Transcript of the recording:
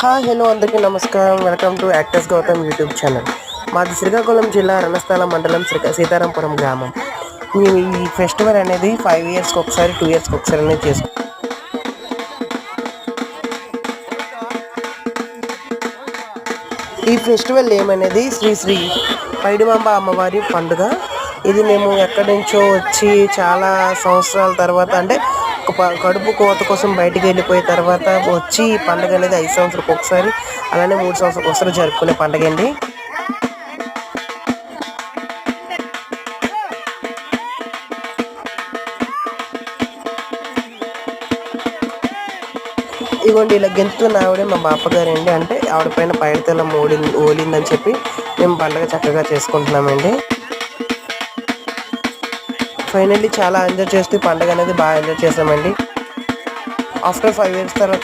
Hi hello అందరికీ నమస్కారం. Welcome to actors Gautam YouTube channel. మాది శ్రీకాకుళం జిల్లా రణస్థల మండలం సీతారాంపురం గ్రామం. మేము ఈ ఫెస్టివల్ అనేది 5 ఇయర్స్కి ఒకసారి 2 ఇయర్స్కి ఒకసారి అనేది చేసుకుంటాం. ఈ ఫెస్టివల్ ఏమనేది శ్రీ పైడిమాంబ అమ్మవారి పండుగ. ఇది మేము ఎక్కడి నుంచో వచ్చి చాలా సంవత్సరాల తర్వాత, అంటే కడుపు కోత కోసం బయటికి వెళ్ళిపోయిన తర్వాత వచ్చి ఈ పండుగ అనేది 5 సంవత్సరాలకు ఒకసారి, అలానే 3 సంవత్సరాలకు ఒకసారి జరుపుకునే పండుగ అండి. ఇవ్వండి, ఇలా గెంతుతున్న ఆవిడే మా బాపగారండి. అంటే ఆవిడ పైన పైడితెల్లం ఓలిందని చెప్పి మేము పండుగ చక్కగా చేసుకుంటున్నామండి. ఫైనల్లీ చాలా ఎంజాయ్ చేస్తూ పండుగ అనేది బాగా ఎంజాయ్ చేసామండి. ఆఫ్టర్ 5 ఇయర్స్ తర్వాత